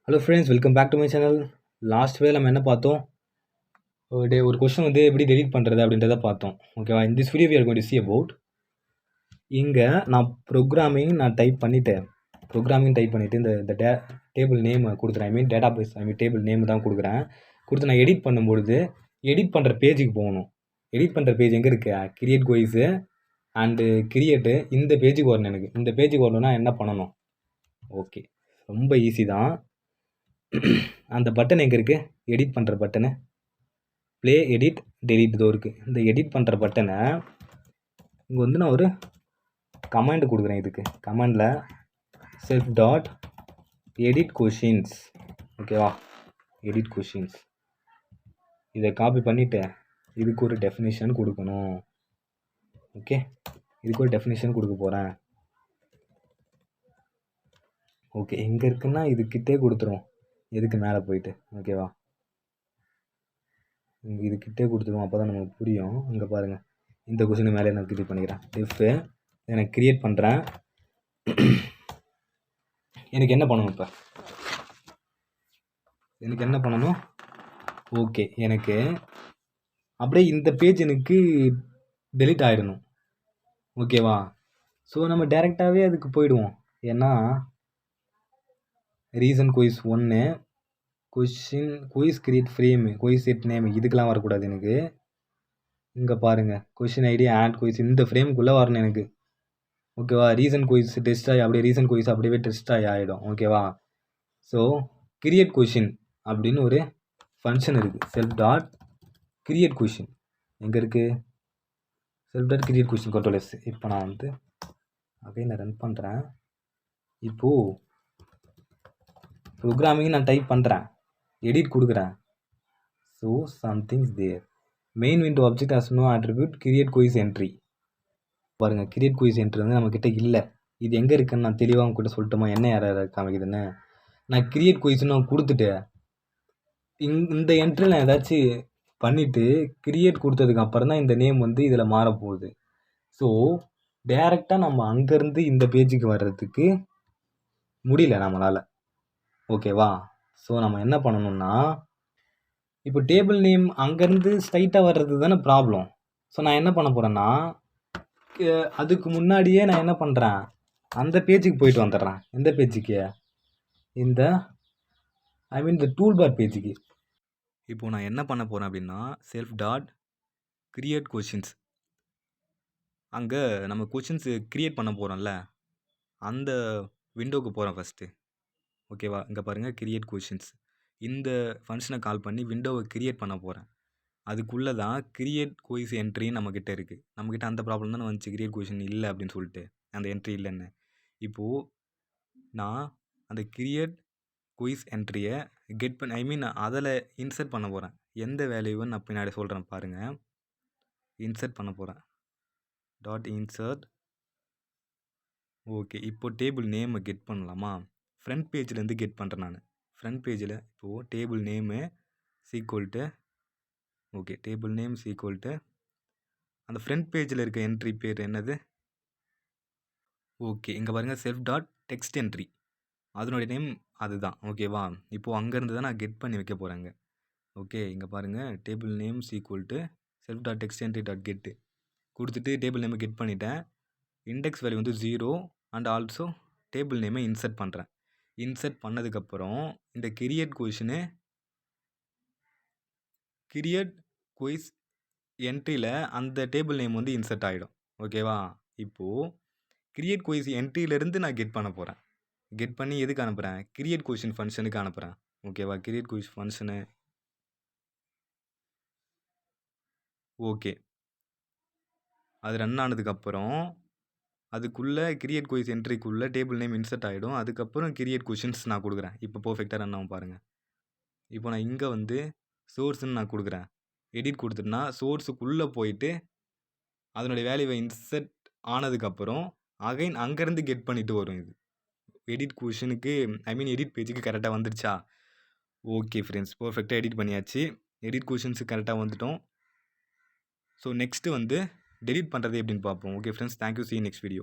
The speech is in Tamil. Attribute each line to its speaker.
Speaker 1: Hello friends, welcome back to my channel. Last வே நம்ம என்ன பார்த்தோம்? ஒரு கொஸ்டின் வந்து எப்படி டெலீட் பண்ணுறது அப்படின்றத பார்த்தோம். ஓகேவா? In this video we are going to see about இங்கே நான் ப்ரோக்ராமிங் டைப் பண்ணிவிட்டேன். இந்த டேபிள் நேம் கொடுக்குறேன். டேட்டா பேஸ் டேபிள் நேம் தான் கொடுக்குறேன். கொடுத்து நான் எடிட் பண்ணும்பொழுது எடிட் பண்ணுற பேஜுக்கு போகணும். எடிட் பண்ணுற பேஜ் எங்கே இருக்குது? கிரியேட் கோய்ஸு அண்டு கிரியேட்டு இந்த பேஜுக்கு வரணும். எனக்கு இந்த பேஜுக்கு வரணும்னா என்ன பண்ணணும்? ஓகே, ரொம்ப ஈஸி தான். அந்த பட்டன் எங்கே இருக்குது? எடிட் பண்ணுற பட்டனு, ப்ளே, எடிட், டெலிட் இதோ இருக்குது. இந்த எடிட் பண்ணுற பட்டனை இங்கே வந்து நான் ஒரு கமாண்ட் கொடுக்குறேன். இதுக்கு கமாண்டில் செல்ஃப் டாட் எடிட் கொஷின்ஸ். ஓகேவா? எடிட் கொஷின்ஸ் இதை காப்பி பண்ணிவிட்டு இதுக்கு ஒரு டெஃபினிஷன் கொடுக்கணும். ஓகே, இதுக்கு ஒரு டெஃபினிஷன் கொடுக்க போகிறேன். ஓகே, எங்கே இருக்குன்னா இதுக்கிட்டே கொடுத்துரும். எதுக்கு மேலே போயிட்டு? ஓகேவா? இதுக்கிட்டே கொடுத்துருவோம். அப்போ தான் நமக்கு புரியும். இங்கே பாருங்கள், இந்த கொஷின் மேலே நான் கிரியேட் பண்ணிக்கிறேன். இஃப்பு எனக்கு கிரியேட் பண்ணுறேன். எனக்கு என்ன பண்ணணும்? இப்போ எனக்கு என்ன பண்ணணும்? ஓகே, எனக்கு அப்படியே இந்த பேஜ் எனக்கு டெலிட் ஆகிடணும். ஓகேவா? ஸோ நம்ம டேரெக்டாகவே அதுக்கு போயிடுவோம். ஏன்னா reason quiz 1, question quiz create frame, quiz set name இதுக்கெலாம் வரக்கூடாது எனக்கு. இங்கே பாருங்கள், கொஷின் ஐடி ஆட் குயிஸ் இந்த ஃப்ரேமுக்குள்ளே வரணும் எனக்கு. ஓகேவா? ரீசன் குயிஸ் டெஸ்ட் ஆகி அப்படியே ரீசன் குயிஸ் அப்படியே டெஸ்ட் ஆகிடும். ஓகேவா? ஸோ கிரியேட் கொஷின் அப்படின்னு ஒரு ஃபங்க்ஷன் இருக்குது. செல்ஃப் டாட் கிரியேட் கொஷின் எங்கே இருக்குது? Self dot create question control S. இப்போ நான் வந்து அப்படியே நான் ரன் பண்ணுறேன். இப்போது ப்ரோக்ராமிங் நான் டைப் பண்ணுறேன், எடிட் கொடுக்குறேன். So somethings there. Main window object has no attribute create quiz entry. பாருங்கள், கிரியேட் குயிஸ் என்ட்ரி வந்து நம்மக்கிட்ட இல்லை. இது எங்கே இருக்குன்னு நான் தெளிவாக உங்ககிட்ட சொல்லட்டுமா? என்ன யார் காமிக்குதுன்னு? நான் கிரியேட் குயிஸ்ன்னு நான் கொடுத்துட்டு இந்த என்ட்ரியில் நான் ஏதாச்சும் பண்ணிவிட்டு கிரியேட் கொடுத்ததுக்கு அப்புறம் தான் இந்த நேம் வந்து இதில் மாறப்போகுது. ஸோ டேரெக்டாக நம்ம அங்கேருந்து இந்த பேஜுக்கு வர்றதுக்கு முடியல நம்மளால். ஓகேவா? ஸோ நம்ம என்ன பண்ணணும்னா, இப்போ டேபிள் நேம் அங்கேருந்து ஸ்ட்ரைட்டாக வர்றது தானே ப்ராப்ளம். ஸோ நான் என்ன பண்ண போகிறேன்னா, அதுக்கு முன்னாடியே நான் என்ன பண்ணுறேன், அந்த பேஜுக்கு போயிட்டு வந்துடுறேன். எந்த பேஜுக்கு? இந்த இந்த டூல்பார் பேஜுக்கு. இப்போது நான் என்ன பண்ண போகிறேன் அப்படின்னா, செல்ஃப் டாட் கிரியேட் கொஷின்ஸ், அங்கே நம்ம கொஷின்ஸு க்ரியேட் பண்ண போகிறோம்ல, அந்த விண்டோவுக்கு போகிறேன் ஃபஸ்ட்டு. ஓகேவா? இங்கே பாருங்கள், கிரியேட் கொஷின்ஸ் இந்த ஃபங்க்ஷனை கால் பண்ணி விண்டோவை கிரியேட் பண்ண போகிறேன். அதுக்குள்ளே தான் கிரியேட் குயிஸ் என்ட்ரின்னு நம்மக்கிட்ட இருக்குது. நம்மக்கிட்ட அந்த ப்ராப்ளம் தானே வந்துச்சு, கிரியேட் கொஷின் இல்லை அப்படின்னு சொல்லிட்டு, அந்த என்ட்ரி இல்லைன்னு. இப்போது நான் அந்த கிரியேட் குயிஸ் என்ட்ரியை கெட் பண்ண அதில் இன்சர்ட் பண்ண போகிறேன். எந்த வேல்யூன்னு நான் பின்னாடி சொல்கிறேன் பாருங்கள். இன்சர்ட் பண்ண போகிறேன். Dot insert. ஓகே, இப்போ டேபிள் நேமை கெட் பண்ணலாமா? ஃப்ரண்ட் பேஜ்லேருந்து கெட் பண்ணுறேன் நான். ஃப்ரண்ட் பேஜில் இப்போது table name equal to, okay, table name equal to அந்த ஃப்ரண்ட் பேஜில் இருக்க என்ட்ரி பேர் என்னது? ஓகே, இங்கே பாருங்கள், செல்ஃப் டாட் டெக்ஸ்ட் என்ட்ரி, அதனுடைய நேம் அதுதான். ஓகேவா? இப்போது அங்கேருந்து தான் நான் கெட் பண்ணி வைக்க போகிறேங்க. ஓகே, இங்கே பாருங்கள், table name equal to self dot text entry dot get கொடுத்துட்டு டேபிள் நேமை கெட் பண்ணிவிட்டேன். இண்டெக்ஸ் வேல்யூ வந்து 0 அண்ட் ஆல்சோ டேபிள் நேமை இன்சர்ட் பண்ணுறேன். இன்சர்ட் பண்ணதுக்கப்புறம் இந்த கிரியேட் கொஷினு கிரியேட் குயிஸ் என்ட்ரியில் அந்த டேபிள் நேம் வந்து இன்சர்ட் ஆகிடும். ஓகேவா? இப்போது கிரியேட் குயிஸ் என்ட்ரியிலேருந்து நான் கெட் பண்ண போகிறேன். கெட் பண்ணி எதுக்கு அனுப்புகிறேன்? கிரியேட் கொஷின் ஃபங்க்ஷனுக்கு அனுப்புகிறேன். ஓகேவா? Create quiz function. ஓகே, அது ரன் ஆனதுக்கப்புறம் அதுக்குள்ளே கிரியேட் குயிஸ் என்ட்ரிக்குள்ளே டேபிள் நேம் இன்சர்ட் ஆகிடும். அதுக்கப்புறம் கிரியேட் கொஷின்ஸ் நான் கொடுக்குறேன். இப்போ பர்ஃபெக்டாக ரன் ஆகும் பாருங்கள். இப்போ நான் இங்கே வந்து சோர்ஸ்ன்னு நான் கொடுக்குறேன். எடிட் கொடுத்துட்டுனா சோர்ஸுக்குள்ளே போயிட்டு அதனுடைய வேல்யூவை இன்சர்ட் ஆனதுக்கப்புறம் அகைன் அங்கேருந்து கெட் பண்ணிட்டு வரும். இது எடிட் கொஷினுக்கு எடிட் பேஜுக்கு கரெக்டாக வந்துடுச்சா? ஓகே ஃப்ரெண்ட்ஸ், பர்ஃபெக்டாக எடிட் பண்ணியாச்சு. எடிட் கொஷின்ஸுக்கு கரெக்டாக வந்துட்டோம். ஸோ நெக்ஸ்ட்டு வந்து டெலிட் பண்ணுறது எப்படின்னு பார்ப்போம். Okay friends, thank you, see you next video.